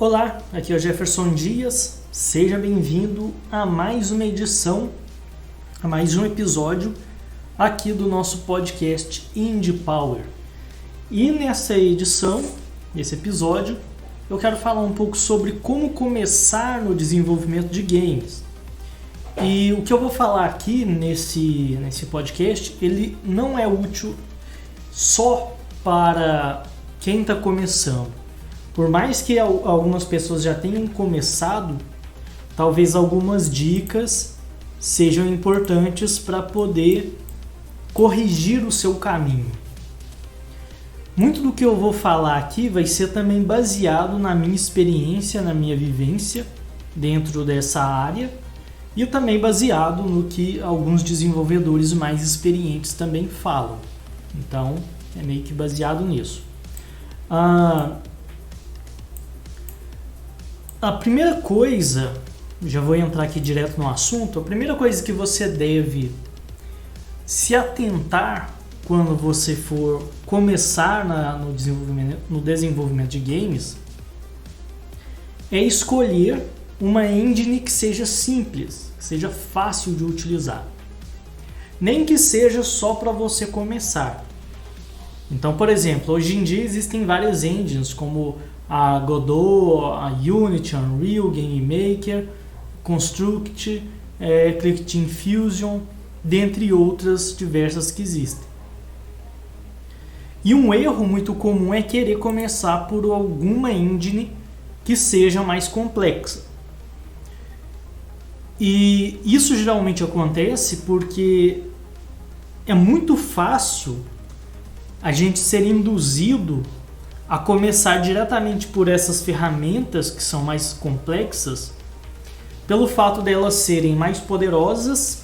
Olá, aqui é o Jefferson Dias, seja bem-vindo a mais uma edição, a mais um episódio aqui do nosso podcast Indie Power. E nessa edição, nesse episódio, eu quero falar um pouco sobre como começar no desenvolvimento de games. E o que eu vou falar aqui nesse podcast, ele não é útil só para quem está começando. Por mais que algumas pessoas já tenham começado, talvez algumas dicas sejam importantes para poder corrigir o seu caminho. Muito do que eu vou falar aqui vai ser também baseado na minha experiência, na minha vivência dentro dessa área e também baseado no que alguns desenvolvedores mais experientes também falam. Então, é meio que baseado nisso. A primeira coisa, já vou entrar aqui direto no assunto, a primeira coisa que você deve se atentar quando você for começar no desenvolvimento de games é escolher uma engine que seja simples, que seja fácil de utilizar. Nem que seja só para você começar. Então, por exemplo, hoje em dia existem várias engines como a Godot, a Unity, Unreal, Game Maker, Construct, Eclipse Fusion, dentre outras diversas que existem. E um erro muito comum é querer começar por alguma engine que seja mais complexa. E isso geralmente acontece porque é muito fácil a gente ser induzido a começar diretamente por essas ferramentas que são mais complexas, pelo fato delas serem mais poderosas,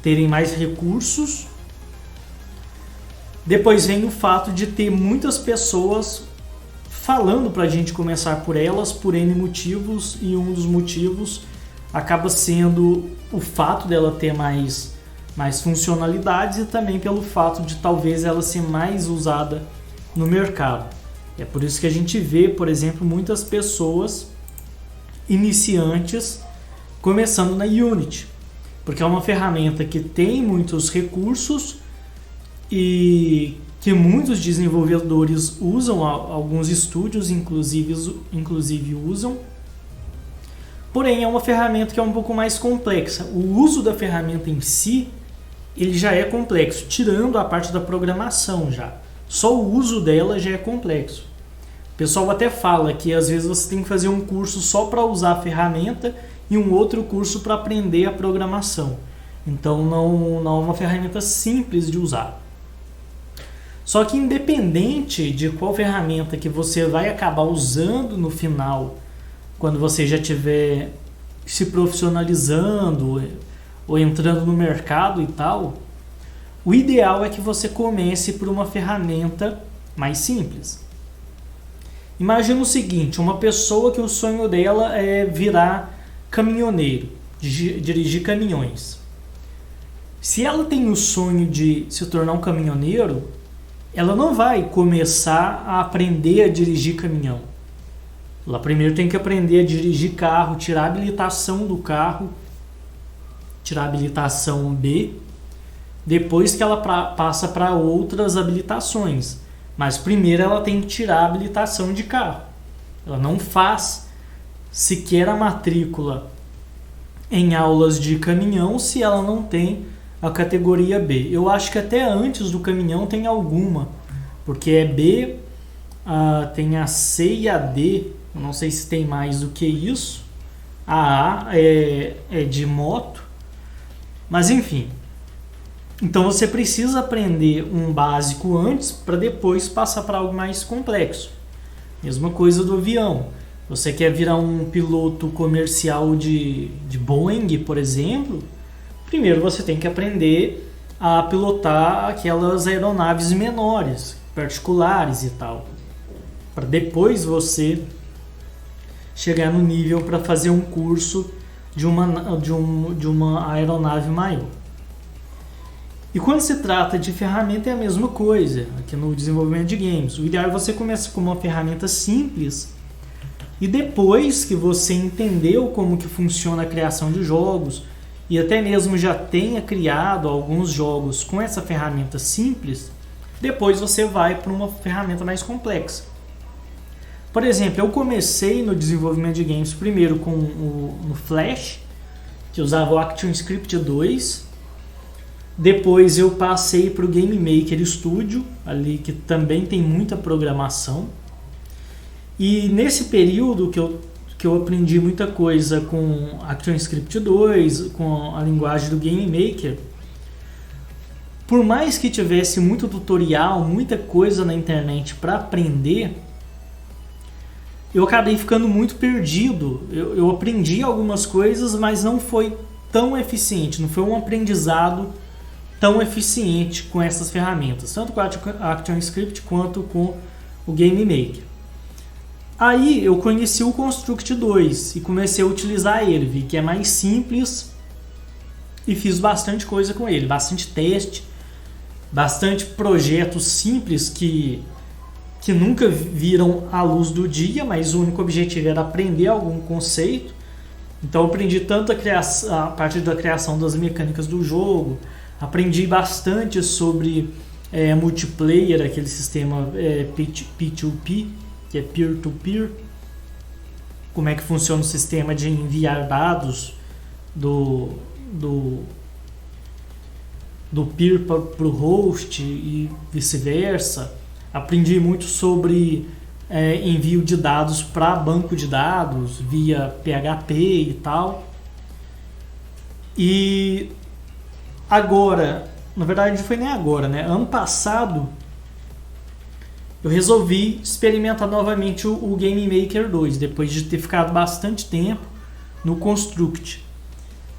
terem mais recursos. Depois vem o fato de ter muitas pessoas falando para a gente começar por elas por N motivos, e um dos motivos acaba sendo o fato dela ter mais funcionalidades e também pelo fato de talvez ela ser mais usada no mercado. É por isso que a gente vê, por exemplo, muitas pessoas iniciantes começando na Unity, porque é uma ferramenta que tem muitos recursos e que muitos desenvolvedores usam, alguns estúdios inclusive usam. Porém, é uma ferramenta que é um pouco mais complexa. O uso da ferramenta em si, ele já é complexo, tirando a parte da programação já. Só o uso dela já é complexo. O pessoal até fala que às vezes você tem que fazer um curso só para usar a ferramenta e um outro curso para aprender a programação. Então não é uma ferramenta simples de usar. Só que independente de qual ferramenta que você vai acabar usando no final, quando você já estiver se profissionalizando ou entrando no mercado e tal, o ideal é que você comece por uma ferramenta mais simples. Imagina o seguinte, uma pessoa que o sonho dela é virar caminhoneiro, dirigir caminhões. Se ela tem o sonho de se tornar um caminhoneiro, ela não vai começar a aprender a dirigir caminhão. Ela primeiro tem que aprender a dirigir carro, tirar a habilitação do carro, tirar a habilitação B, depois que ela passa para outras habilitações. Mas primeiro ela tem que tirar a habilitação de carro. Ela não faz sequer a matrícula em aulas de caminhão se ela não tem a categoria B. Eu acho que até antes do caminhão tem alguma, porque é B, tem a C e a D, eu não sei se tem mais do que isso. A é de moto, mas enfim. Então você precisa aprender um básico antes para depois passar para algo mais complexo. Mesma coisa do avião. Você quer virar um piloto comercial de Boeing, por exemplo? Primeiro você tem que aprender a pilotar aquelas aeronaves menores, particulares e tal. Para depois você chegar no nível para fazer um curso de uma aeronave maior. E quando se trata de ferramenta é a mesma coisa, aqui no desenvolvimento de games. O ideal é você começar com uma ferramenta simples E depois que você entendeu como que funciona a criação de jogos e até mesmo já tenha criado alguns jogos com essa ferramenta simples, depois você vai para uma ferramenta mais complexa. Por exemplo, eu comecei no desenvolvimento de games primeiro no Flash, que usava o ActionScript 2. Depois eu passei para o Game Maker Studio, ali que também tem muita programação. E nesse período que eu aprendi muita coisa com ActionScript 2, com a linguagem do Game Maker, por mais que tivesse muito tutorial, muita coisa na internet para aprender, eu acabei ficando muito perdido. Eu aprendi algumas coisas, mas não foi tão eficiente, não foi um aprendizado tão eficiente com essas ferramentas, tanto com a ActionScript quanto com o Game Maker. Aí eu conheci o Construct 2 e comecei a utilizar ele, vi que é mais simples e fiz bastante coisa com ele, bastante teste, bastante projetos simples que nunca viram a luz do dia, mas o único objetivo era aprender algum conceito. Então eu aprendi tanto a partir da criação das mecânicas do jogo, aprendi bastante sobre multiplayer, aquele sistema P2P, que é peer-to-peer, como é que funciona o sistema de enviar dados do peer para o host e vice-versa. Aprendi muito sobre envio de dados para banco de dados via PHP e tal. E agora, na verdade não foi nem agora, né? Ano passado eu resolvi experimentar novamente o Game Maker 2, depois de ter ficado bastante tempo no Construct.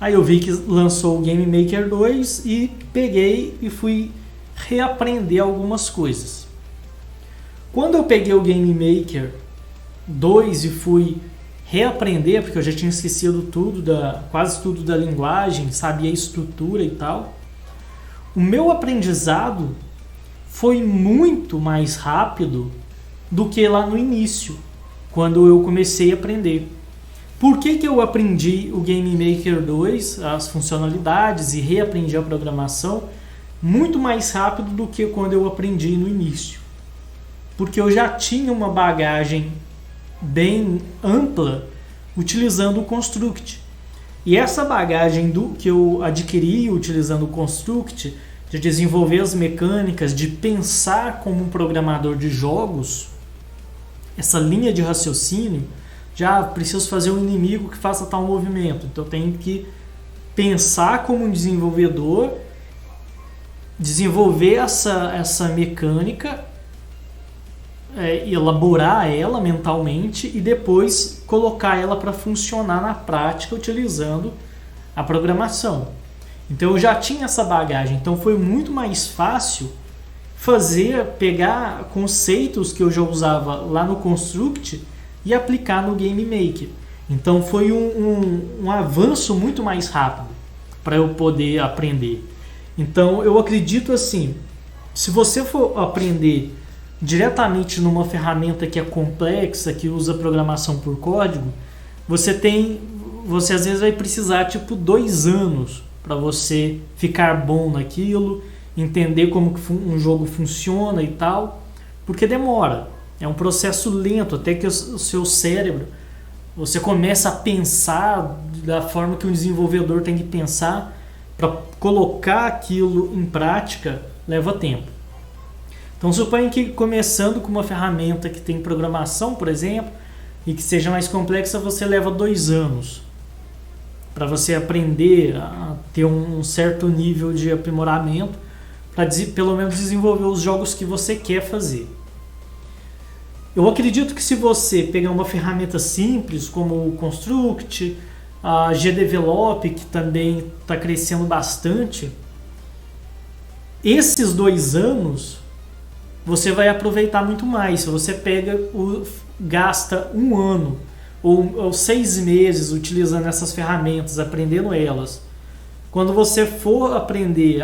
Aí eu vi que lançou o Game Maker 2 e peguei e fui reaprender algumas coisas. Quando eu peguei o Game Maker 2 e fui reaprender, porque eu já tinha esquecido quase tudo da linguagem, sabia a estrutura e tal, o meu aprendizado foi muito mais rápido do que lá no início, quando eu comecei a aprender. Por que eu aprendi o Game Maker 2, as funcionalidades, e reaprendi a programação muito mais rápido do que quando eu aprendi no início? Porque eu já tinha uma bagagem bem ampla utilizando o Construct. E essa bagagem que eu adquiri utilizando o Construct, de desenvolver as mecânicas, de pensar como um programador de jogos, essa linha de raciocínio, já preciso fazer um inimigo que faça tal movimento, então eu tenho que pensar como um desenvolvedor, desenvolver essa mecânica, elaborar ela mentalmente e depois colocar ela para funcionar na prática utilizando a programação. Então eu já tinha essa bagagem, então foi muito mais fácil pegar conceitos que eu já usava lá no Construct e aplicar no Game Maker. Então foi um avanço muito mais rápido para eu poder aprender. Então eu acredito assim, se você for aprender diretamente numa ferramenta que é complexa, que usa programação por código, você às vezes vai precisar 2 anos para você ficar bom naquilo, entender como que um jogo funciona e tal, porque demora, é um processo lento, até que o seu cérebro, você começa a pensar da forma que um desenvolvedor tem que pensar, para colocar aquilo em prática, leva tempo. Então suponha que começando com uma ferramenta que tem programação, por exemplo, e que seja mais complexa, você leva 2 anos para você aprender a ter um certo nível de aprimoramento, para pelo menos desenvolver os jogos que você quer fazer. Eu acredito que se você pegar uma ferramenta simples como o Construct, a GDevelop, que também está crescendo bastante, esses 2 anos você vai aproveitar muito mais. Se você gasta 1 ano ou 6 meses utilizando essas ferramentas, aprendendo elas, quando você for aprender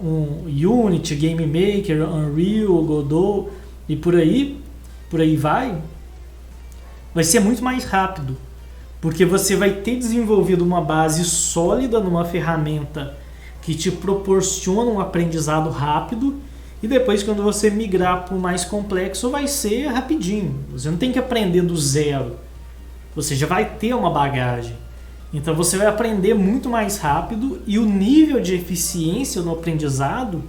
um Unity, Game Maker, Unreal, Godot e por aí vai, vai ser muito mais rápido, porque você vai ter desenvolvido uma base sólida numa ferramenta que te proporciona um aprendizado rápido, e depois quando você migrar para o mais complexo vai ser rapidinho. Você não tem que aprender do zero, você já vai ter uma bagagem. Então você vai aprender muito mais rápido e o nível de eficiência no aprendizado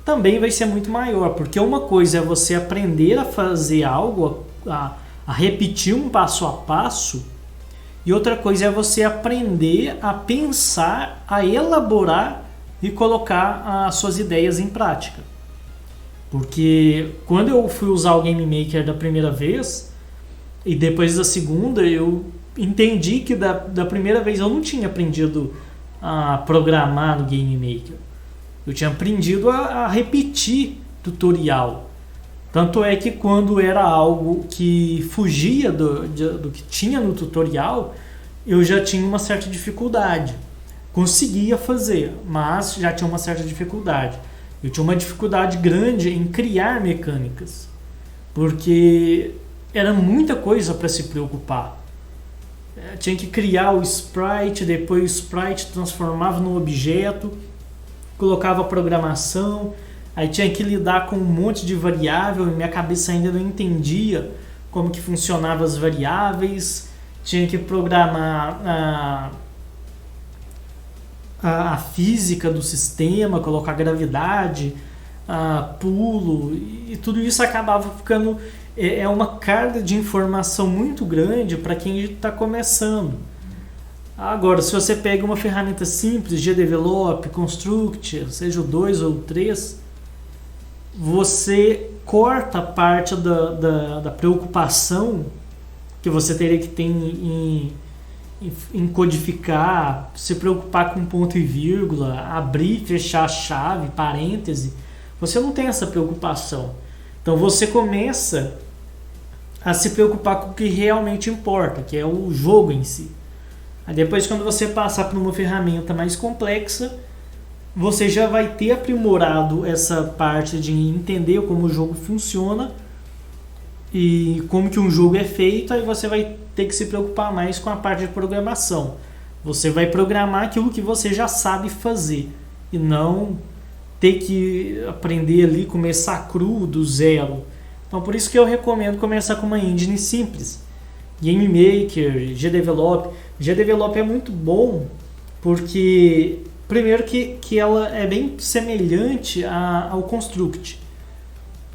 também vai ser muito maior, porque uma coisa é você aprender a fazer algo, a repetir um passo a passo, e outra coisa é você aprender a pensar, a elaborar e colocar as suas ideias em prática. Porque quando eu fui usar o Game Maker da primeira vez, e depois da segunda, eu entendi que da primeira vez eu não tinha aprendido a programar no Game Maker. Eu tinha aprendido a repetir tutorial. Tanto é que quando era algo que fugia do que tinha no tutorial, eu já tinha uma certa dificuldade. Conseguia fazer, mas já tinha uma certa dificuldade. Eu tinha uma dificuldade grande em criar mecânicas, porque era muita coisa para se preocupar. Tinha que criar o sprite, depois o sprite transformava num objeto, colocava programação, aí tinha que lidar com um monte de variável, e minha cabeça ainda não entendia como que funcionavam as variáveis, tinha que programar a física do sistema, colocar gravidade, pulo, e tudo isso acabava ficando... É uma carga de informação muito grande para quem está começando. Agora, se você pega uma ferramenta simples, GDevelop, Construct, seja o 2 ou o 3, você corta parte da preocupação que você teria que ter em codificar, se preocupar com ponto e vírgula, abrir e fechar a chave, parêntese. Você não tem essa preocupação. Então você começa a se preocupar com o que realmente importa, que é o jogo em si. Aí depois, quando você passar por uma ferramenta mais complexa, você já vai ter aprimorado essa parte de entender como o jogo funciona e como que um jogo é feito. Aí você vai ter que se preocupar mais com a parte de programação. Você vai programar aquilo que você já sabe fazer e não ter que aprender ali, começar cru do zero. Então por isso que eu recomendo começar com uma engine simples. Game Maker, GDevelop. GDevelop é muito bom porque, primeiro, que ela é bem semelhante ao Construct.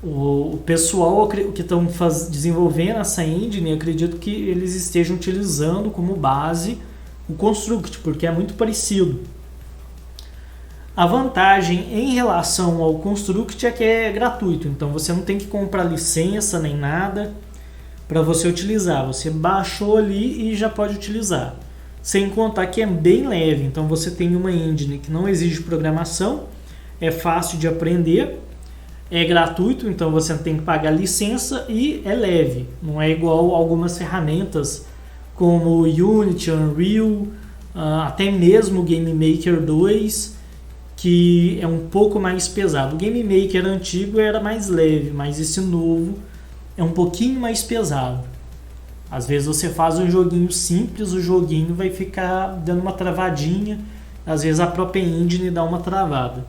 O pessoal que estão desenvolvendo essa engine, acredito que eles estejam utilizando como base o Construct, porque é muito parecido. A vantagem em relação ao Construct é que é gratuito, então você não tem que comprar licença nem nada para você utilizar. Você baixou ali e já pode utilizar. Sem contar que é bem leve, então você tem uma engine que não exige programação, é fácil de aprender, é gratuito, então você não tem que pagar licença e é leve. Não é igual a algumas ferramentas como Unity, Unreal, até mesmo o Game Maker 2, que é um pouco mais pesado. O Game Maker antigo era mais leve, mas esse novo é um pouquinho mais pesado. Às vezes você faz um joguinho simples, o joguinho vai ficar dando uma travadinha, às vezes a própria engine dá uma travada.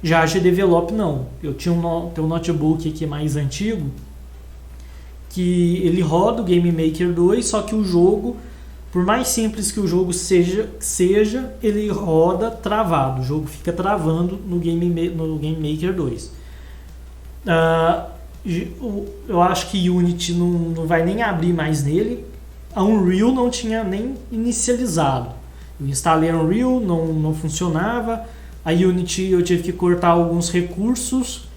Já a GDevelop não. Eu tinha um notebook aqui mais antigo, que ele roda o Game Maker 2, só que o jogo, por mais simples que o jogo seja, ele roda travado. O jogo fica travando no Game Maker 2. Eu acho que Unity não vai nem abrir mais nele. A Unreal não tinha nem inicializado. Eu instalei a Unreal, não funcionava. A Unity eu tive que cortar alguns recursos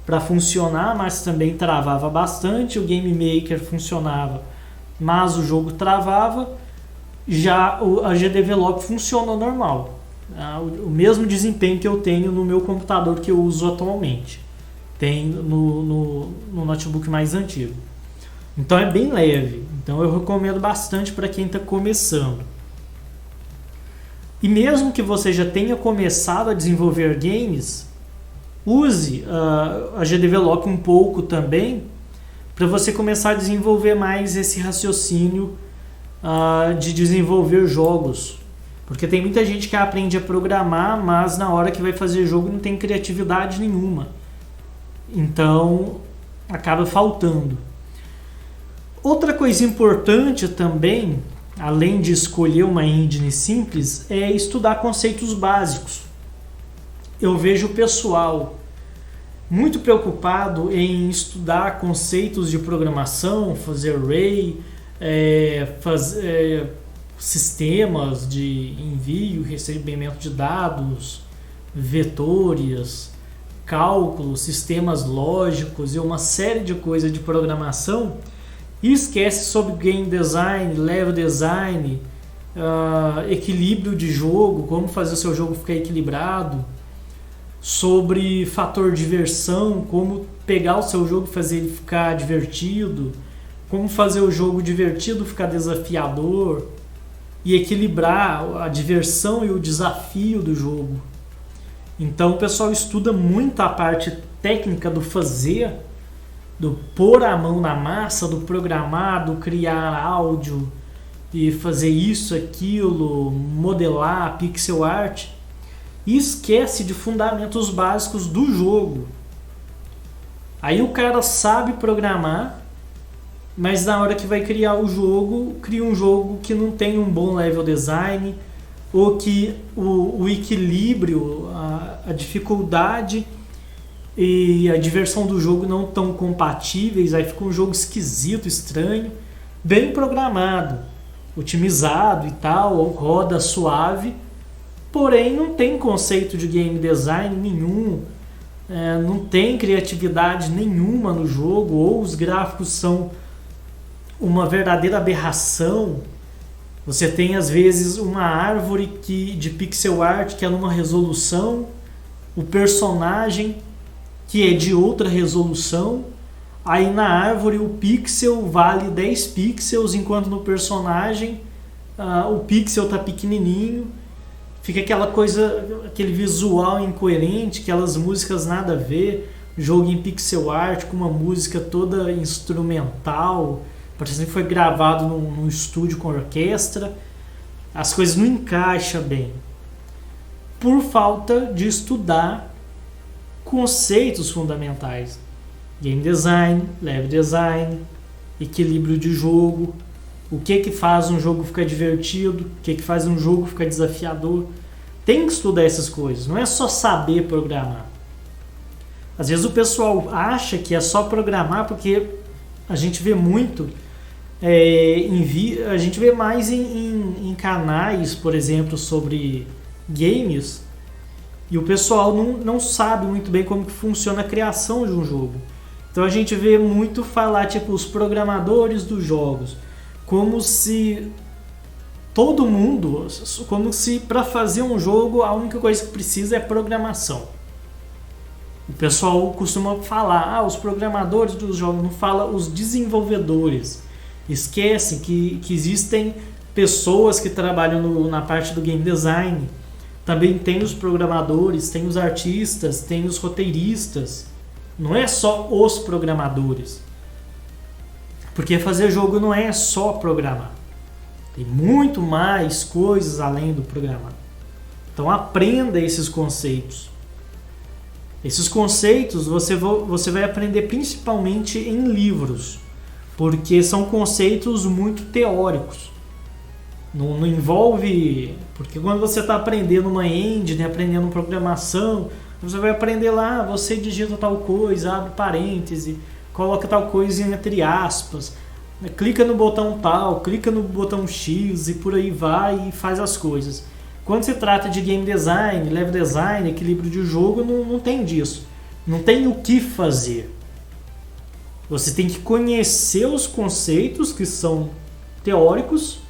para funcionar, mas também travava bastante. O Game Maker funcionava, mas o jogo travava. Já a GDevelop funciona normal. O mesmo desempenho que eu tenho no meu computador que eu uso atualmente. Tem no notebook mais antigo. Então é bem leve. Então eu recomendo bastante para quem está começando. E mesmo que você já tenha começado a desenvolver games, use a GDevelop um pouco também, para você começar a desenvolver mais esse raciocínio de desenvolver jogos. Porque tem muita gente que aprende a programar, mas na hora que vai fazer jogo não tem criatividade nenhuma. Então, acaba faltando. Outra coisa importante também, além de escolher uma engine simples, é estudar conceitos básicos. Eu vejo o pessoal muito preocupado em estudar conceitos de programação, fazer array, fazer sistemas de envio e recebimento de dados, vetores, cálculos, sistemas lógicos e uma série de coisas de programação, e esquece sobre game design, level design, equilíbrio de jogo, como fazer o seu jogo ficar equilibrado, sobre fator diversão, como pegar o seu jogo e fazer ele ficar divertido, como fazer o jogo divertido ficar desafiador e equilibrar a diversão e o desafio do jogo. Então o pessoal estuda muito a parte técnica do fazer, do pôr a mão na massa, do programar, do criar áudio e fazer isso, aquilo, modelar, pixel art, e esquece de fundamentos básicos do jogo. Aí o cara sabe programar, mas na hora que vai criar o jogo, cria um jogo que não tem um bom level design, ou que o equilíbrio, a dificuldade e a diversão do jogo não estão compatíveis, aí fica um jogo esquisito, estranho, bem programado, otimizado e tal, roda suave, porém não tem conceito de game design nenhum, não tem criatividade nenhuma no jogo, ou os gráficos são uma verdadeira aberração. Você tem às vezes uma árvore de pixel art que é numa resolução, o personagem que é de outra resolução, aí na árvore o pixel vale 10 pixels, enquanto no personagem o pixel está pequenininho. Fica aquela coisa, aquele visual incoerente, aquelas músicas nada a ver, jogo em pixel art com uma música toda instrumental, parece que foi gravado num estúdio com orquestra. As coisas não encaixam bem, por falta de estudar conceitos fundamentais: game design, level design, equilíbrio de jogo, o que faz um jogo ficar divertido, o que faz um jogo ficar desafiador. Tem que estudar essas coisas, não é só saber programar. Às vezes o pessoal acha que é só programar, porque a gente vê muito, a gente vê mais em canais, por exemplo, sobre games, e o pessoal não sabe muito bem como que funciona a criação de um jogo. Então a gente vê muito falar, tipo, os programadores dos jogos, como se todo mundo, como se para fazer um jogo a única coisa que precisa é programação. O pessoal costuma falar, os programadores dos jogos, não fala os desenvolvedores. Esquece que existem pessoas que trabalham na parte do game design. Também tem os programadores, tem os artistas, tem os roteiristas. Não é só os programadores. Porque fazer jogo não é só programar. Tem muito mais coisas além do programar. Então aprenda esses conceitos. Esses conceitos você vai aprender principalmente em livros, porque são conceitos muito teóricos. Não envolve... Porque quando você está aprendendo uma engine, aprendendo programação, você vai aprender lá, você digita tal coisa, abre parêntese, coloca tal coisa entre aspas, clica no botão tal, clica no botão X e por aí vai e faz as coisas. Quando se trata de game design, level design, equilíbrio de jogo, não tem disso. Não tem o que fazer. Você tem que conhecer os conceitos que são teóricos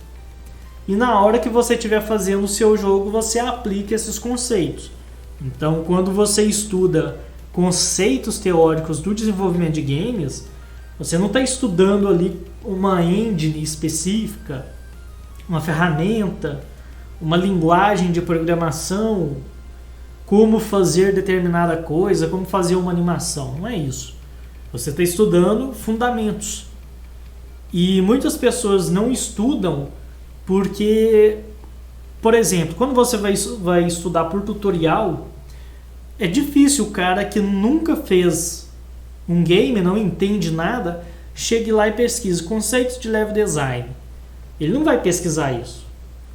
e na hora que você estiver fazendo o seu jogo, você aplica esses conceitos. Então, quando você estuda conceitos teóricos do desenvolvimento de games, você não está estudando ali uma engine específica, uma ferramenta, uma linguagem de programação, como fazer determinada coisa, como fazer uma animação. Não é isso. Você está estudando fundamentos. E muitas pessoas não estudam porque, por exemplo, quando você vai estudar por tutorial, é difícil o cara que nunca fez um game, não entende nada, chegue lá e pesquise conceitos de level design. Ele não vai pesquisar isso.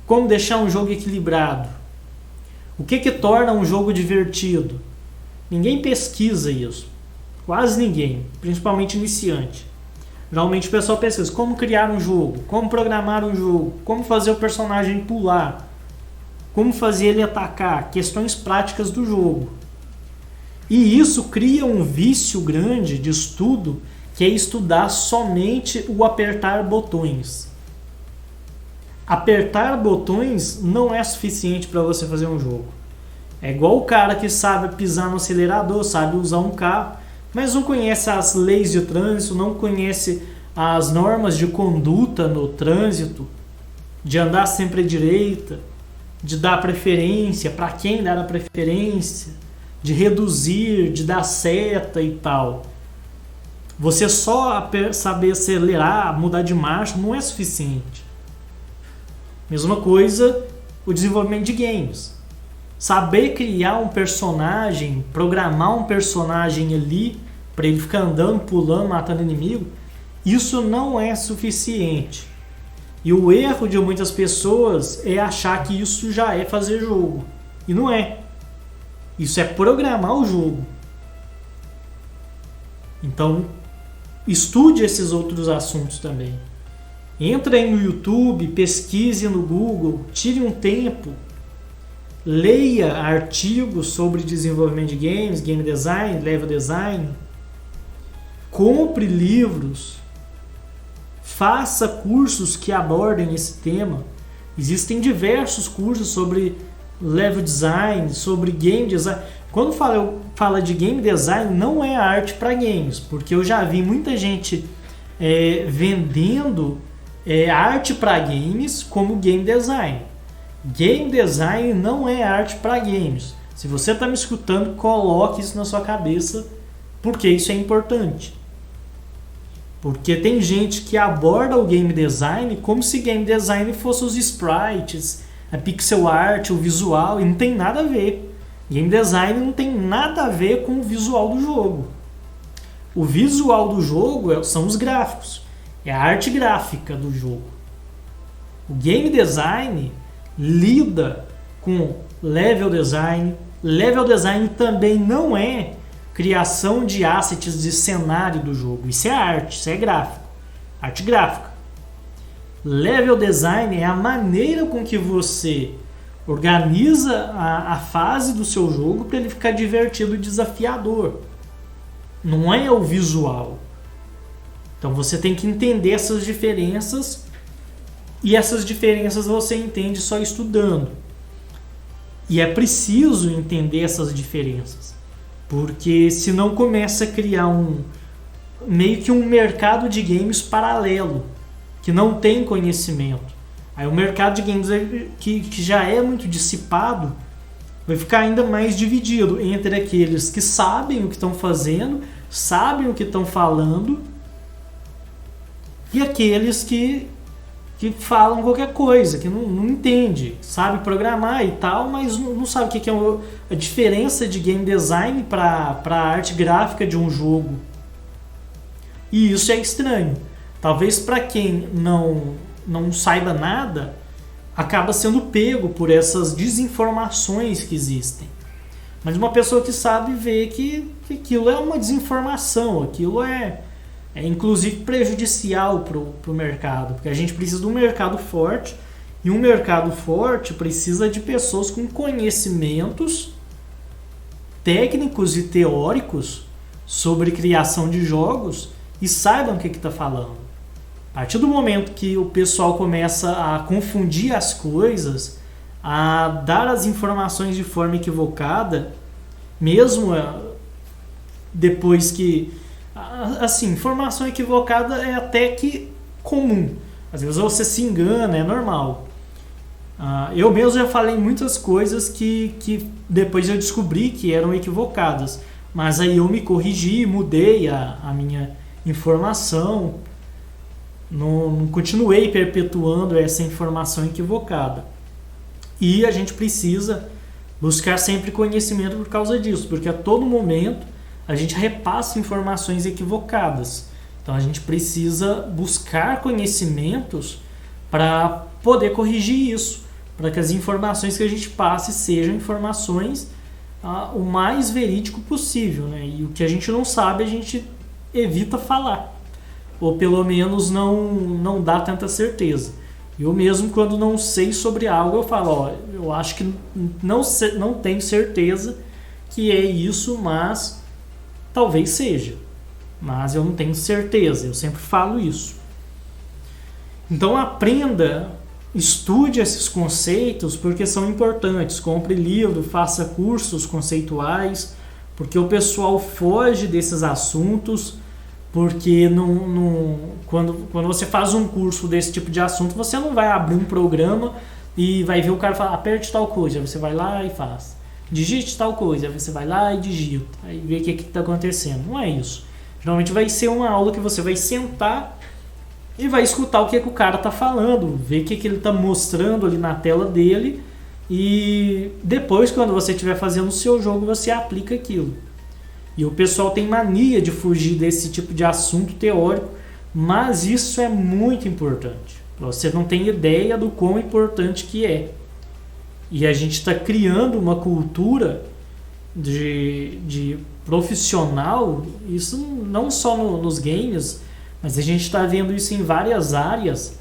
Como deixar um jogo equilibrado? O que torna um jogo divertido? Ninguém pesquisa isso. Quase ninguém, principalmente iniciante. Geralmente o pessoal pesquisa como criar um jogo, como programar um jogo, como fazer o personagem pular, como fazer ele atacar, questões práticas do jogo. E isso cria um vício grande de estudo, que é estudar somente o apertar botões. Apertar botões não é suficiente para você fazer um jogo. É igual o cara que sabe pisar no acelerador, sabe usar um carro, mas não conhece as leis de trânsito, não conhece as normas de conduta no trânsito, de andar sempre à direita, de dar preferência, para quem dar a preferência, de reduzir, de dar seta e tal. Você só saber acelerar, mudar de marcha não é suficiente. Mesma coisa o desenvolvimento de games. Saber criar um personagem, programar um personagem ali para ele ficar andando, pulando, matando inimigo, isso não é suficiente. E o erro de muitas pessoas é achar que isso já é fazer jogo. E não é. Isso é programar o jogo. Então, estude esses outros assuntos também. Entre aí no YouTube, pesquise no Google, tire um tempo, leia artigos sobre desenvolvimento de games, game design, level design, compre livros, faça cursos que abordem esse tema. Existem diversos cursos sobre level design, sobre game design. Quando fala de game design, não é arte para games, porque eu já vi muita gente vendendo arte para games como game design. Game design não é arte para games. Se você está me escutando, coloque isso na sua cabeça, porque isso é importante. Porque tem gente que aborda o game design como se game design fosse os sprites, a pixel art, o visual, e não tem nada a ver. Game design não tem nada a ver com o visual do jogo. O visual do jogo são os gráficos, é a arte gráfica do jogo. O game design lida com level design. Level design também não é criação de assets de cenário do jogo. Isso é arte, isso é gráfico. Arte gráfica. Level design é a maneira com que você organiza a fase do seu jogo para ele ficar divertido e desafiador. Não é o visual. Então você tem que entender essas diferenças, e essas diferenças você entende só estudando. E é preciso entender essas diferenças, porque senão começa a criar meio que um mercado de games paralelo, que não tem conhecimento. Aí o mercado de games que já é muito dissipado vai ficar ainda mais dividido entre aqueles que sabem o que estão fazendo, sabem o que estão falando, e aqueles que falam qualquer coisa, que não entende, sabe programar e tal, mas não sabe o que é a diferença de game design para a arte gráfica de um jogo. E isso é estranho. Talvez para quem não saiba nada, acaba sendo pego por essas desinformações que existem. Mas uma pessoa que sabe vê que aquilo é uma desinformação, aquilo é inclusive prejudicial para o mercado, porque a gente precisa de um mercado forte, e um mercado forte precisa de pessoas com conhecimentos técnicos e teóricos sobre criação de jogos e saibam o que está falando. A partir do momento que o pessoal começa a confundir as coisas, a dar as informações de forma equivocada, mesmo depois que... Assim, informação equivocada é até que comum. Às vezes você se engana, é normal. Eu mesmo já falei muitas coisas que depois eu descobri que eram equivocadas. Mas aí eu me corrigi, mudei a minha informação, não continuei perpetuando essa informação equivocada. E a gente precisa buscar sempre conhecimento por causa disso, porque a todo momento a gente repassa informações equivocadas. Então a gente precisa buscar conhecimentos para poder corrigir isso, para que as informações que a gente passe sejam informações o mais verídico possível, né? E o que a gente não sabe a gente evita falar, ou pelo menos não dá tanta certeza. Eu mesmo, quando não sei sobre algo, eu falo, eu acho que não tenho certeza que é isso, mas talvez seja. Mas eu não tenho certeza, eu sempre falo isso. Então aprenda, estude esses conceitos, porque são importantes. Compre livro, faça cursos conceituais, porque o pessoal foge desses assuntos, porque quando você faz um curso desse tipo de assunto, você não vai abrir um programa e vai ver o cara falar, aperte tal coisa, aí você vai lá e faz. Digite tal coisa, aí você vai lá e digita, aí vê o que está acontecendo. Não é isso. Geralmente vai ser uma aula que você vai sentar e vai escutar o que o cara está falando, ver o que ele está mostrando ali na tela dele, e depois, quando você estiver fazendo o seu jogo, você aplica aquilo. E o pessoal tem mania de fugir desse tipo de assunto teórico, mas isso é muito importante. Você não tem ideia do quão importante que é. E a gente está criando uma cultura de profissional, isso não só nos games, mas a gente está vendo isso em várias áreas,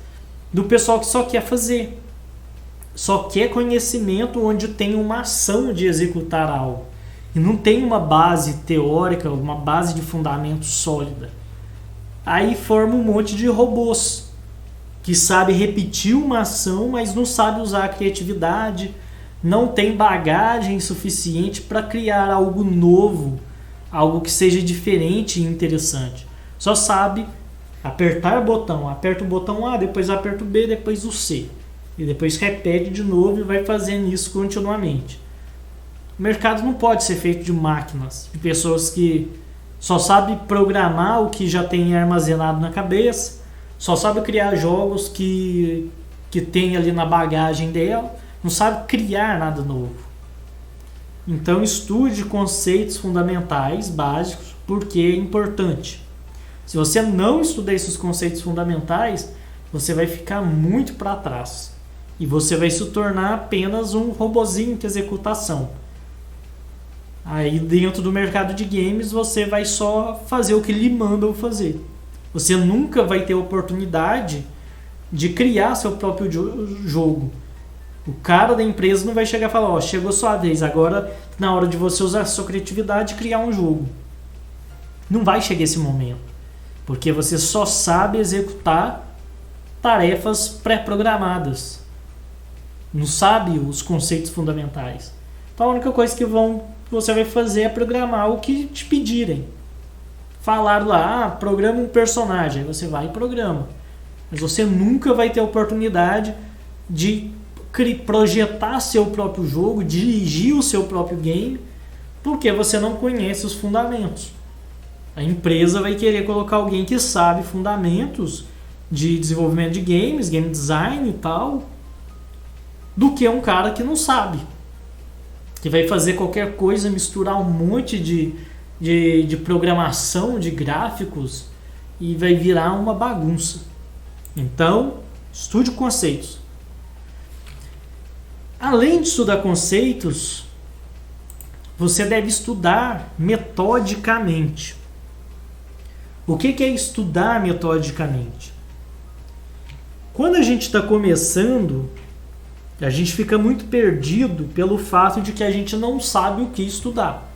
do pessoal que só quer fazer. Só quer conhecimento onde tem uma ação de executar algo. E não tem uma base teórica, uma base de fundamento sólida. Aí forma um monte de robôs que sabe repetir uma ação, mas não sabe usar a criatividade, não tem bagagem suficiente para criar algo novo, algo que seja diferente e interessante. Só sabe apertar botão, aperta o botão A, depois aperta o B, depois o C. E depois repete de novo e vai fazendo isso continuamente. O mercado não pode ser feito de máquinas, de pessoas que só sabem programar o que já tem armazenado na cabeça, só sabem criar jogos que tem ali na bagagem dela, não sabe criar nada novo. Então estude conceitos fundamentais, básicos, porque é importante. Se você não estudar esses conceitos fundamentais, você vai ficar muito para trás. E você vai se tornar apenas um robozinho de executação. Aí dentro do mercado de games você vai só fazer o que lhe mandam fazer. Você nunca vai ter oportunidade de criar seu próprio jogo. O cara da empresa não vai chegar e falar, chegou sua vez, agora na hora de você usar a sua criatividade e criar um jogo. Não vai chegar esse momento, porque você só sabe executar tarefas pré-programadas. Não sabe os conceitos fundamentais. Então a única coisa que você vai fazer é programar o que te pedirem. Falaram lá, programa um personagem, aí você vai e programa. Mas você nunca vai ter a oportunidade de projetar seu próprio jogo, dirigir o seu próprio game, porque você não conhece os fundamentos. A empresa vai querer colocar alguém que sabe fundamentos de desenvolvimento de games, game design e tal, do que um cara que não sabe, que vai fazer qualquer coisa, misturar um monte de programação, de gráficos, e vai virar uma bagunça. Então, estude conceitos. Além de estudar conceitos, você deve estudar metodicamente. O que é estudar metodicamente? Quando a gente está começando, a gente fica muito perdido pelo fato de que a gente não sabe o que estudar.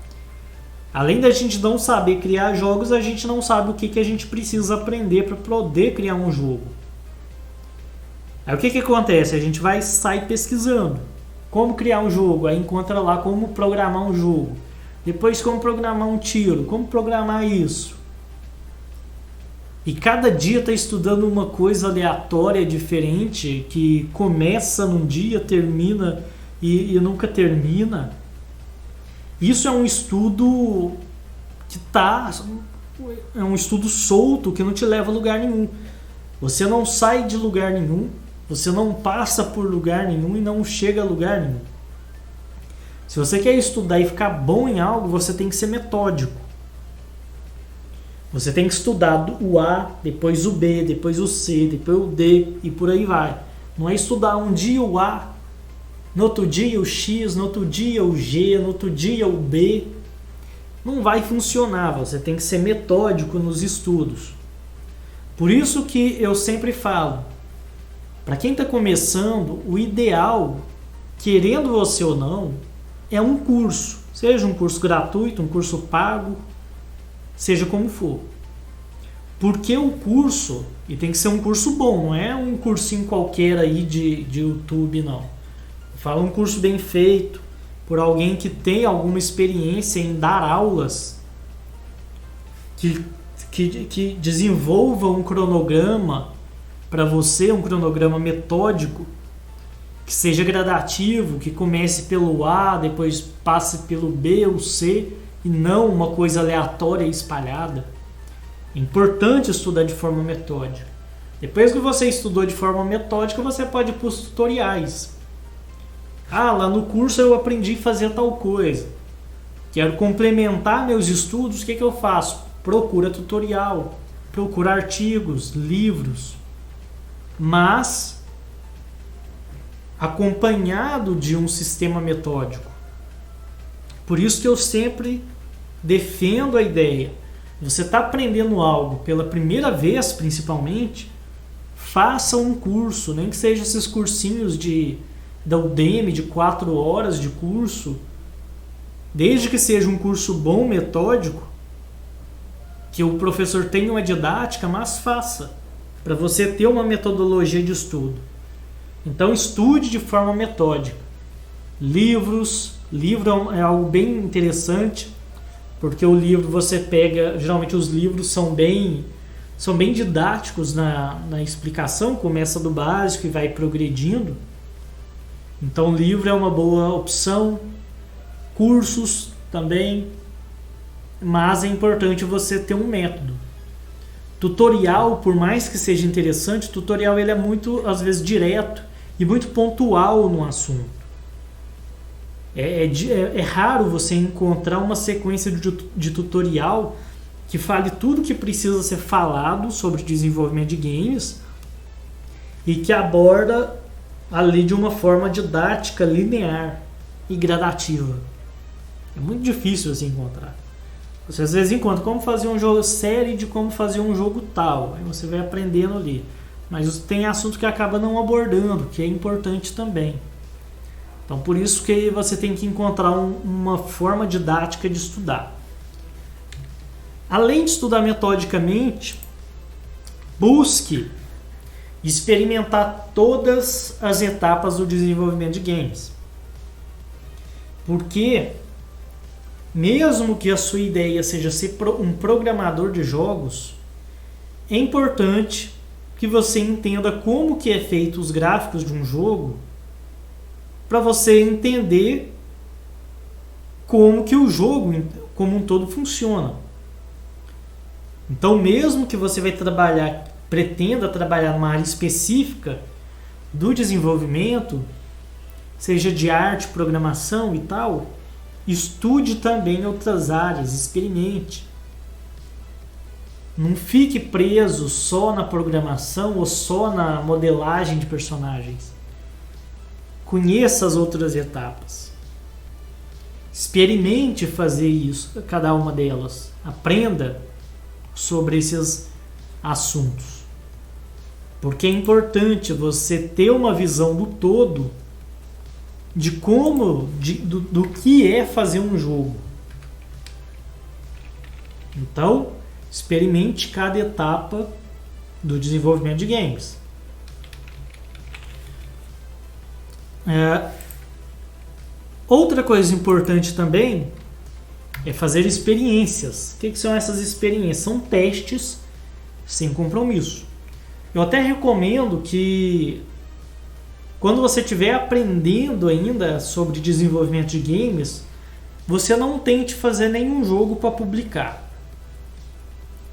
Além da gente não saber criar jogos, a gente não sabe o que a gente precisa aprender para poder criar um jogo. Aí o que acontece? A gente vai sair pesquisando como criar um jogo, aí encontra lá como programar um jogo, depois como programar um tiro, como programar isso. E cada dia está estudando uma coisa aleatória, diferente, que começa num dia, termina e nunca termina. Isso é um estudo que é um estudo solto que não te leva a lugar nenhum. Você não sai de lugar nenhum, você não passa por lugar nenhum e não chega a lugar nenhum. Se você quer estudar e ficar bom em algo, você tem que ser metódico. Você tem que estudar o A, depois o B, depois o C, depois o D e por aí vai. Não é estudar um dia o A, no outro dia o X, no outro dia o G, no outro dia o B. Não vai funcionar, você tem que ser metódico nos estudos. Por isso que eu sempre falo, para quem está começando, o ideal, querendo você ou não, é um curso. Seja um curso gratuito, um curso pago, seja como for. Porque o curso, e tem que ser um curso bom, não é um cursinho qualquer aí de YouTube, não. Fala um curso bem feito, por alguém que tem alguma experiência em dar aulas, que desenvolva um cronograma para você, um cronograma metódico, que seja gradativo, que comece pelo A, depois passe pelo B ou C, e não uma coisa aleatória e espalhada. É importante estudar de forma metódica. Depois que você estudou de forma metódica, você pode ir para os tutoriais. Lá no curso eu aprendi a fazer tal coisa. Quero complementar meus estudos, o que eu faço? Procura tutorial, procura artigos, livros. Mas acompanhado de um sistema metódico. Por isso que eu sempre defendo a ideia. Você está aprendendo algo pela primeira vez, principalmente, faça um curso, nem que seja esses cursinhos da Udemy de 4 horas de curso, desde que seja um curso bom, metódico, que o professor tenha uma didática, mas faça, para você ter uma metodologia de estudo. Então estude de forma metódica. Livro é algo bem interessante, porque o livro você pega, geralmente os livros são bem didáticos na explicação, começa do básico e vai progredindo. Então o livro é uma boa opção, cursos também, mas é importante você ter um método. Tutorial, por mais que seja interessante, tutorial ele é muito, às vezes, direto e muito pontual no assunto. É raro você encontrar uma sequência de tutorial que fale tudo que precisa ser falado sobre desenvolvimento de games e que aborda ali de uma forma didática, linear e gradativa. É muito difícil você encontrar. Você às vezes encontra como fazer um jogo, série de como fazer um jogo tal, aí você vai aprendendo ali. Mas tem assunto que acaba não abordando, que é importante também. Então por isso que você tem que encontrar uma forma didática de estudar. Além de estudar metodicamente, busque experimentar todas as etapas do desenvolvimento de games. Porque mesmo que a sua ideia seja ser um programador de jogos, é importante que você entenda como que é feito os gráficos de um jogo, para você entender como que o jogo como um todo funciona. Então, mesmo que você pretenda trabalhar numa área específica do desenvolvimento, seja de arte, programação e tal, estude também outras áreas, experimente. Não fique preso só na programação ou só na modelagem de personagens. Conheça as outras etapas. Experimente fazer isso, cada uma delas. Aprenda sobre esses assuntos. Porque é importante você ter uma visão do todo de como, do que é fazer um jogo. Então, experimente cada etapa do desenvolvimento de games. Outra coisa importante também é fazer experiências. O que são essas experiências? São testes sem compromisso. Eu até recomendo que quando você estiver aprendendo ainda sobre desenvolvimento de games, você não tente fazer nenhum jogo para publicar.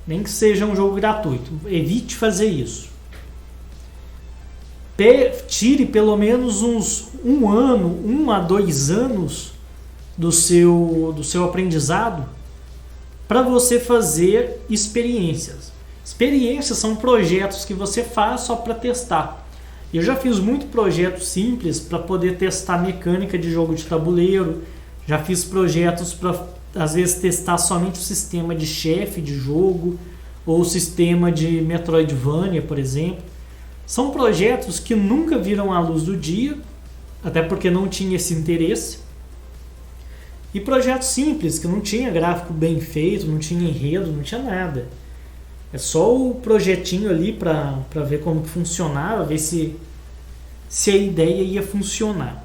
Nem que seja um jogo gratuito. Evite fazer isso. Tire pelo menos uns 1 a 2 anos do seu aprendizado para você fazer experiências. Experiências são projetos que você faz só para testar. Eu já fiz muito projetos simples para poder testar mecânica de jogo de tabuleiro. Já fiz projetos para, às vezes, testar somente o sistema de chefe de jogo ou o sistema de Metroidvania, por exemplo. São projetos que nunca viram a luz do dia, até porque não tinha esse interesse. E projetos simples, que não tinha gráfico bem feito, não tinha enredo, não tinha nada. É só o projetinho ali para ver como que funcionava, ver se a ideia ia funcionar.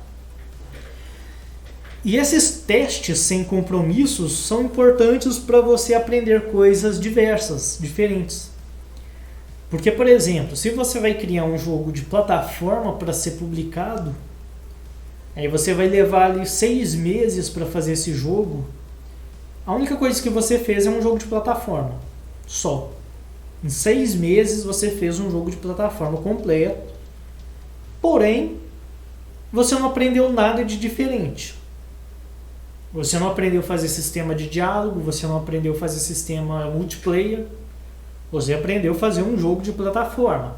E esses testes sem compromissos são importantes para você aprender coisas diversas, diferentes. Porque, por exemplo, se você vai criar um jogo de plataforma para ser publicado, aí você vai levar ali 6 meses para fazer esse jogo. A única coisa que você fez é um jogo de plataforma, só. Em 6 meses você fez um jogo de plataforma completo, porém, você não aprendeu nada de diferente. Você não aprendeu a fazer sistema de diálogo, você não aprendeu a fazer sistema multiplayer, você aprendeu a fazer um jogo de plataforma.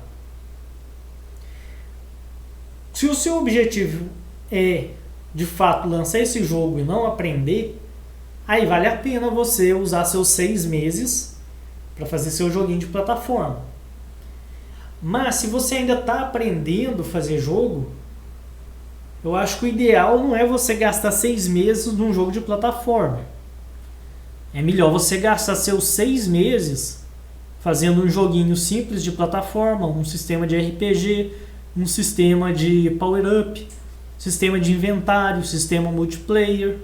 Se o seu objetivo é, de fato, lançar esse jogo e não aprender, aí vale a pena você usar seus 6 meses para fazer seu joguinho de plataforma. Mas se você ainda está aprendendo a fazer jogo, eu acho que o ideal não é você gastar 6 meses num jogo de plataforma. É melhor você gastar seus 6 meses fazendo um joguinho simples de plataforma, um sistema de RPG, um sistema de power-up, sistema de inventário, sistema multiplayer.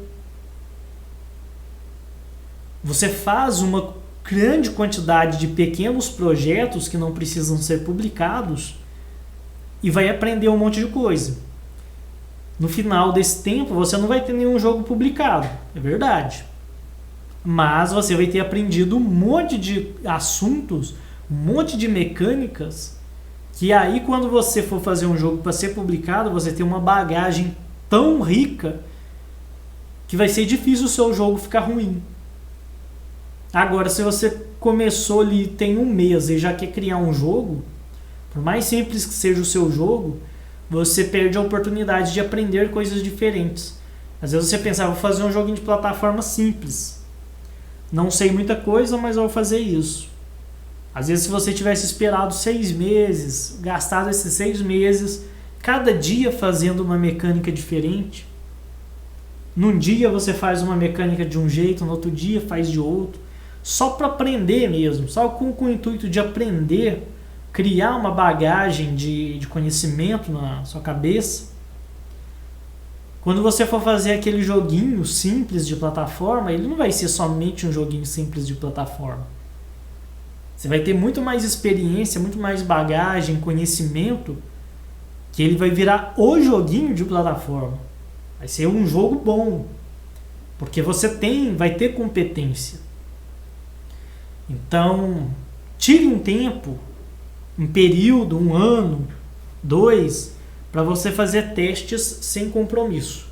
Você faz uma grande quantidade de pequenos projetos que não precisam ser publicados e vai aprender um monte de coisa. No final desse tempo, você não vai ter nenhum jogo publicado, é verdade. Mas você vai ter aprendido um monte de assuntos, um monte de mecânicas, que aí quando você for fazer um jogo para ser publicado, você tem uma bagagem tão rica que vai ser difícil o seu jogo ficar ruim. Agora, se você começou ali, tem 1 mês e já quer criar um jogo, por mais simples que seja o seu jogo, você perde a oportunidade de aprender coisas diferentes. Às vezes você pensa, vou fazer um joguinho de plataforma simples. Não sei muita coisa, mas eu vou fazer isso. Às vezes, se você tivesse esperado 6 meses, gastado esses 6 meses, cada dia fazendo uma mecânica diferente. Num dia você faz uma mecânica de um jeito, no outro dia faz de outro. Só para aprender mesmo, só com o intuito de aprender, criar uma bagagem de conhecimento na sua cabeça. Quando você for fazer aquele joguinho simples de plataforma, ele não vai ser somente um joguinho simples de plataforma. Você vai ter muito mais experiência, muito mais bagagem, conhecimento, que ele vai virar o joguinho de plataforma. Vai ser um jogo bom, porque você vai ter competência. Então, tire um tempo, um período, 1 ano, 2, para você fazer testes sem compromisso.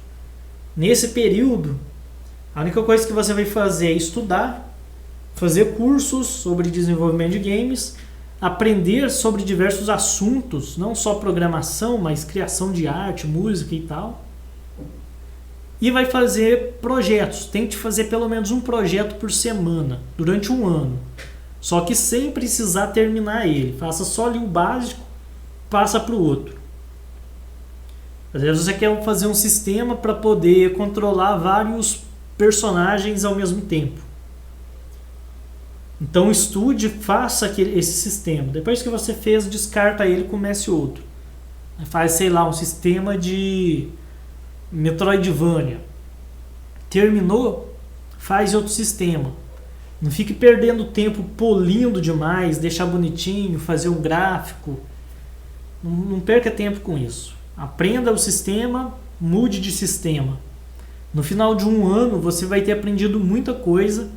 Nesse período, a única coisa que você vai fazer é estudar, fazer cursos sobre desenvolvimento de games, aprender sobre diversos assuntos, não só programação, mas criação de arte, música e tal. E vai fazer projetos. Tente fazer pelo menos um projeto por semana, durante 1 ano. Só que sem precisar terminar ele. Faça só ali o básico, passa para o outro. Às vezes você quer fazer um sistema para poder controlar vários personagens ao mesmo tempo. Então estude, faça esse sistema. Depois que você fez, descarta ele e comece outro. Faz, sei lá, um sistema de Metroidvania. Terminou, faz outro sistema. Não fique perdendo tempo polindo demais, deixar bonitinho, fazer um gráfico. Não perca tempo com isso. Aprenda o sistema, mude de sistema. No final de um ano, você vai ter aprendido muita coisa,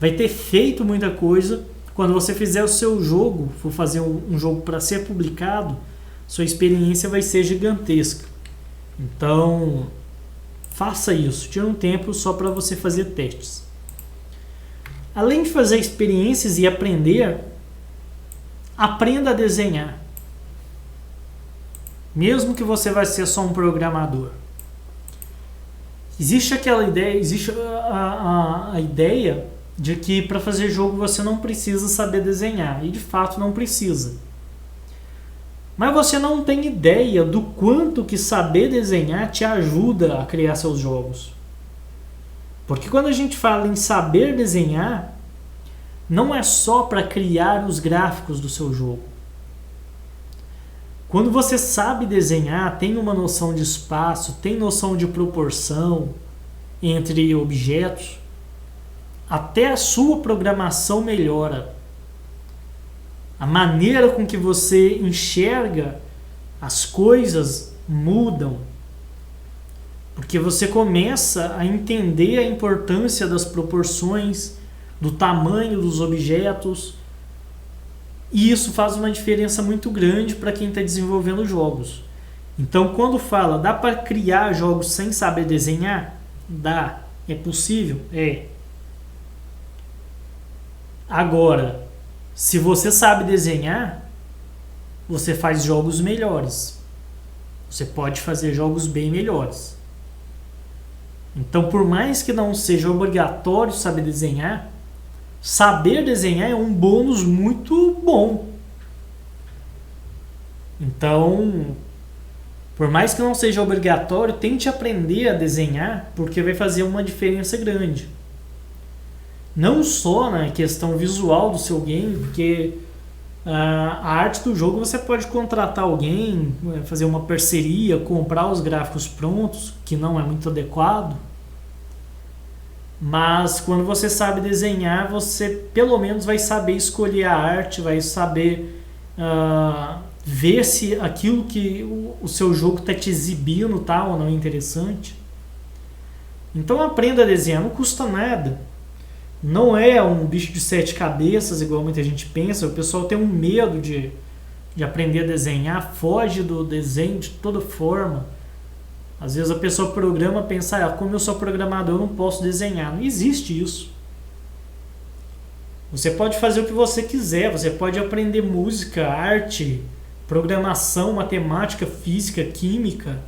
vai ter feito muita coisa. Quando você fizer o seu jogo, for fazer um jogo para ser publicado, sua experiência vai ser gigantesca. Então, faça isso. Tira um tempo só para você fazer testes. Além de fazer experiências e aprender, aprenda a desenhar. Mesmo que você vai ser só um programador. Existe aquela ideia, existe a ideia de que para fazer jogo você não precisa saber desenhar. E de fato não precisa. Mas você não tem ideia do quanto que saber desenhar te ajuda a criar seus jogos. Porque quando a gente fala em saber desenhar, não é só para criar os gráficos do seu jogo. Quando você sabe desenhar, tem uma noção de espaço, tem noção de proporção entre objetos, até a sua programação melhora. A maneira com que você enxerga as coisas mudam. Porque você começa a entender a importância das proporções, do tamanho dos objetos. E isso faz uma diferença muito grande para quem está desenvolvendo jogos. Então, quando fala, dá para criar jogos sem saber desenhar? Dá. É possível? É. Agora, se você sabe desenhar, você faz jogos melhores. Você pode fazer jogos bem melhores. Então, por mais que não seja obrigatório saber desenhar é um bônus muito bom. Então, por mais que não seja obrigatório, tente aprender a desenhar, porque vai fazer uma diferença grande. Não só na questão visual do seu game, porque a arte do jogo você pode contratar alguém, fazer uma parceria, comprar os gráficos prontos, que não é muito adequado. Mas quando você sabe desenhar, você pelo menos vai saber escolher a arte, vai saber ver se aquilo que o seu jogo está te exibindo tá ou não é interessante. Então aprenda a desenhar, não custa nada. Não é um bicho de 7 cabeças, igual muita gente pensa. O pessoal tem um medo de aprender a desenhar, foge do desenho de toda forma. Às vezes a pessoa programa, pensa, como eu sou programador, eu não posso desenhar. Não existe isso. Você pode fazer o que você quiser, você pode aprender música, arte, programação, matemática, física, química.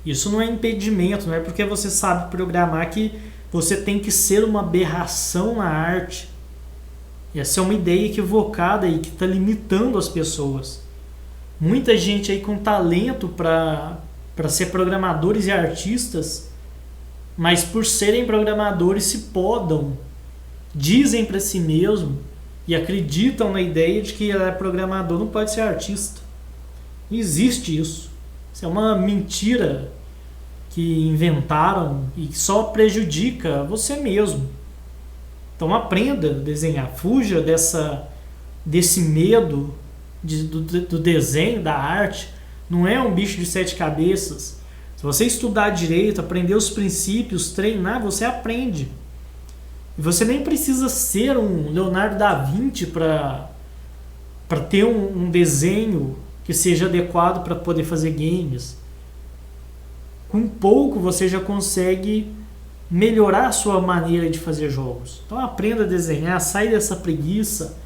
Isso não é impedimento, não é porque você sabe programar que você tem que ser uma aberração na arte. Essa é uma ideia equivocada e que está limitando as pessoas. Muita gente aí com talento para ser programadores e artistas, mas por serem programadores se podam, dizem para si mesmo e acreditam na ideia de que é programador, não pode ser artista. Não existe isso. Isso é uma mentira que inventaram e que só prejudica você mesmo. Então aprenda a desenhar, fuja desse medo do desenho, da arte. Não é um bicho de 7 cabeças. Se você estudar direito, aprender os princípios, treinar, você aprende. E você nem precisa ser um Leonardo da Vinci para ter um desenho que seja adequado para poder fazer games. Com pouco você já consegue melhorar a sua maneira de fazer jogos. Então aprenda a desenhar, sai dessa preguiça.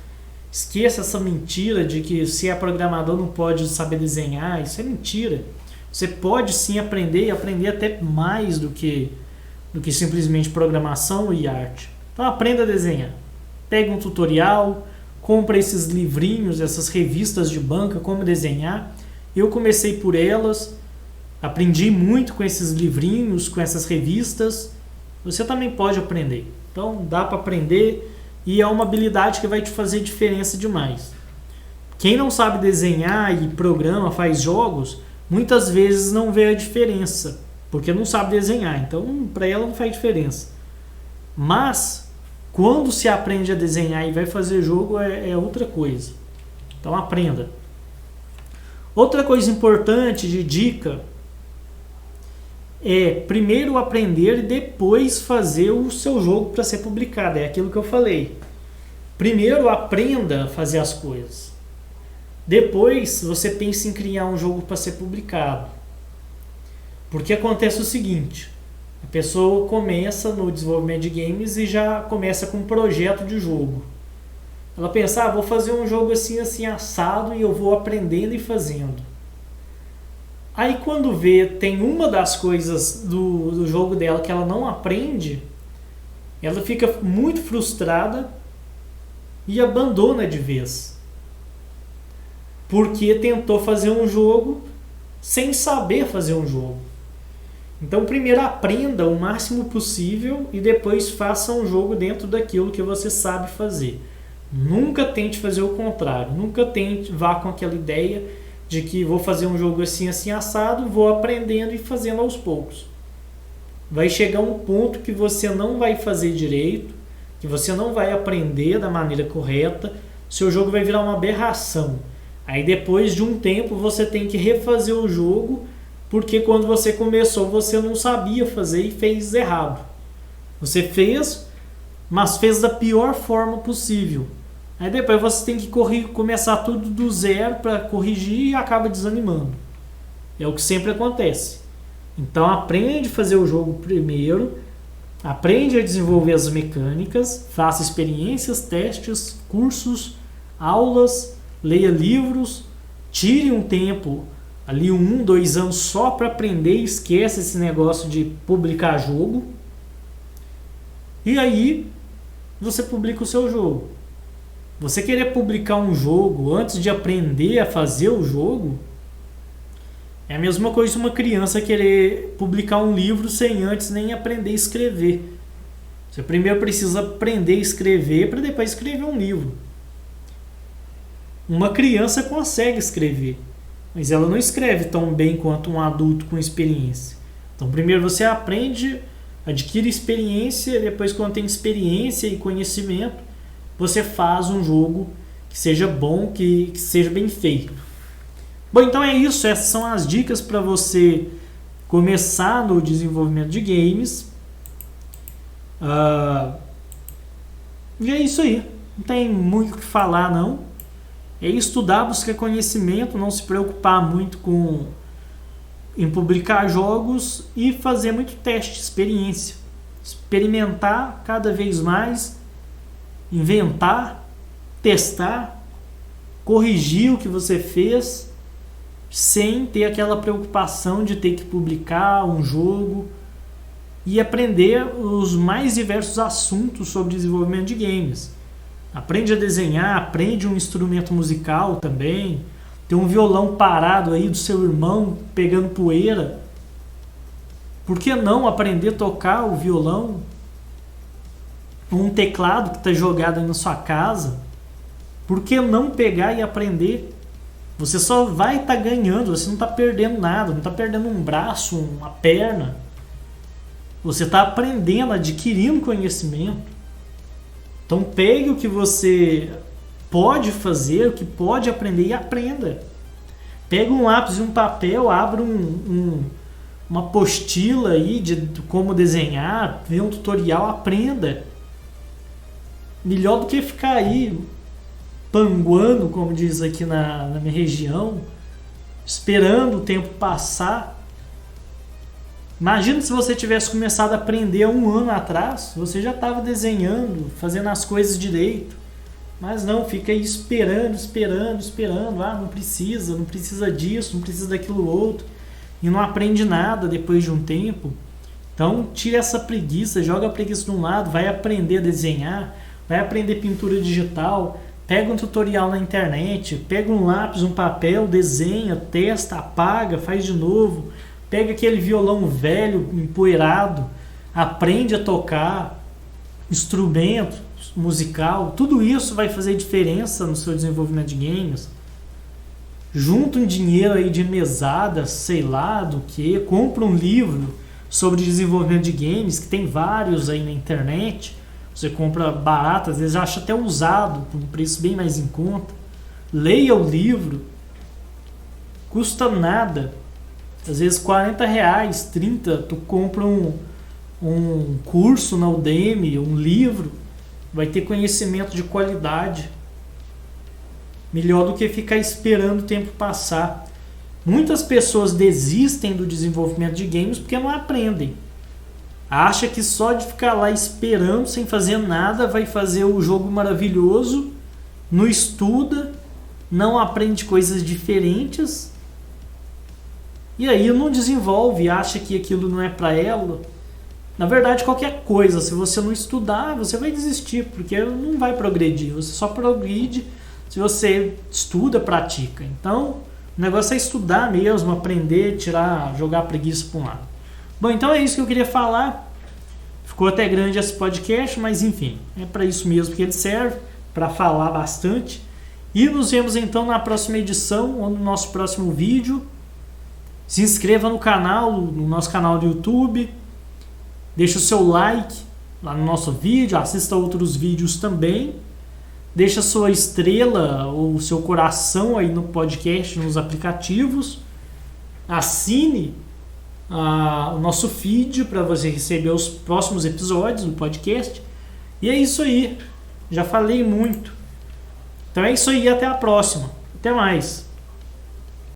Esqueça essa mentira de que se é programador não pode saber desenhar. Isso é mentira. Você pode sim aprender e aprender até mais do que simplesmente programação e arte. Então aprenda a desenhar. Pega um tutorial, compra esses livrinhos, essas revistas de banca, como desenhar. Eu comecei por elas, aprendi muito com esses livrinhos, com essas revistas. Você também pode aprender. Então dá para aprender. E é uma habilidade que vai te fazer diferença demais. Quem não sabe desenhar e programa, faz jogos, muitas vezes não vê a diferença, porque não sabe desenhar. Então, para ela não faz diferença. Mas, quando se aprende a desenhar e vai fazer jogo, é outra coisa. Então, aprenda. Outra coisa importante de dica é primeiro aprender e depois fazer o seu jogo para ser publicado. É aquilo que eu falei. Primeiro aprenda a fazer as coisas. Depois você pensa em criar um jogo para ser publicado. Porque acontece o seguinte: a pessoa começa no desenvolvimento de games e já começa com um projeto de jogo. Ela pensa, vou fazer um jogo assim, assim, assado, e eu vou aprendendo e fazendo. Aí quando vê, tem uma das coisas do jogo dela que ela não aprende, ela fica muito frustrada e abandona de vez. Porque tentou fazer um jogo sem saber fazer um jogo. Então primeiro aprenda o máximo possível e depois faça um jogo dentro daquilo que você sabe fazer. Nunca tente fazer o contrário. Nunca vá com aquela ideia de que vou fazer um jogo assim, assim, assado, vou aprendendo e fazendo aos poucos. Vai chegar um ponto que você não vai fazer direito, que você não vai aprender da maneira correta, seu jogo vai virar uma aberração. Aí depois de um tempo você tem que refazer o jogo, porque quando você começou você não sabia fazer e fez errado. Você fez, mas fez da pior forma possível. Aí depois você tem que começar tudo do zero para corrigir e acaba desanimando. É o que sempre acontece. Então aprende a fazer o jogo primeiro, aprende a desenvolver as mecânicas, faça experiências, testes, cursos, aulas, leia livros, tire um tempo, ali 1, 2 anos só para aprender e esquece esse negócio de publicar jogo. E aí você publica o seu jogo. Você querer publicar um jogo antes de aprender a fazer o jogo é a mesma coisa que uma criança querer publicar um livro sem antes nem aprender a escrever. Você primeiro precisa aprender a escrever para depois escrever um livro. Uma criança consegue escrever, mas ela não escreve tão bem quanto um adulto com experiência. Então primeiro você aprende, adquire experiência, depois quando tem experiência e conhecimento, você faz um jogo que seja bom, que seja bem feito. Bom, então é isso. Essas são as dicas para você começar no desenvolvimento de games. E é isso aí. Não tem muito o que falar, não. É estudar, buscar conhecimento, não se preocupar muito em publicar jogos e fazer muito teste, experiência. Experimentar cada vez mais, inventar, testar, corrigir o que você fez sem ter aquela preocupação de ter que publicar um jogo e aprender os mais diversos assuntos sobre desenvolvimento de games. Aprende a desenhar, aprende um instrumento musical também. Tem um violão parado aí do seu irmão pegando poeira. Por que não aprender a tocar o violão? Um teclado que está jogado aí na sua casa, por que não pegar e aprender? Você só vai estar ganhando, você não está perdendo nada, não está perdendo um braço, uma perna. Você está aprendendo, adquirindo conhecimento. Então pegue o que você pode fazer, o que pode aprender e aprenda. Pega um lápis e um papel, abra uma apostila aí de como desenhar, vê um tutorial, aprenda. Melhor do que ficar aí panguando, como diz aqui na minha região, esperando o tempo passar. Imagina se você tivesse começado a aprender há 1 ano atrás, você já estava desenhando, fazendo as coisas direito. Mas não, fica aí esperando. Não precisa disso, não precisa daquilo outro. E não aprende nada depois de um tempo. Então tira essa preguiça, joga a preguiça de um lado, vai aprender a desenhar, vai aprender pintura digital, pega um tutorial na internet, pega um lápis, um papel, desenha, testa, apaga, faz de novo, pega aquele violão velho, empoeirado, aprende a tocar, instrumento musical, tudo isso vai fazer diferença no seu desenvolvimento de games. Junta um dinheiro aí de mesada, sei lá do que, compra um livro sobre desenvolvimento de games, que tem vários aí na internet. Você compra barato, às vezes acha até usado, por um preço bem mais em conta. Leia o livro, custa nada. Às vezes R$40, 30, tu compra um curso na Udemy, um livro, vai ter conhecimento de qualidade. Melhor do que ficar esperando o tempo passar. Muitas pessoas desistem do desenvolvimento de games porque não aprendem. Acha que só de ficar lá esperando, sem fazer nada, vai fazer o jogo maravilhoso, não estuda, não aprende coisas diferentes, e aí não desenvolve, acha que aquilo não é para ela. Na verdade, qualquer coisa, se você não estudar, você vai desistir, porque não vai progredir. Você só progride se você estuda, pratica. Então, o negócio é estudar mesmo, aprender, jogar a preguiça para um lado. Bom, então é isso que eu queria falar. Ficou até grande esse podcast, mas enfim, é para isso mesmo que ele serve, para falar bastante. E nos vemos então na próxima edição ou no nosso próximo vídeo. Se inscreva no canal, no nosso canal do YouTube. Deixa o seu like lá no nosso vídeo, assista outros vídeos também. Deixa sua estrela ou seu coração aí no podcast, nos aplicativos. Assine o nosso feed para você receber os próximos episódios do podcast. E é isso aí. Já falei muito. Então é isso aí, até a próxima. Até mais.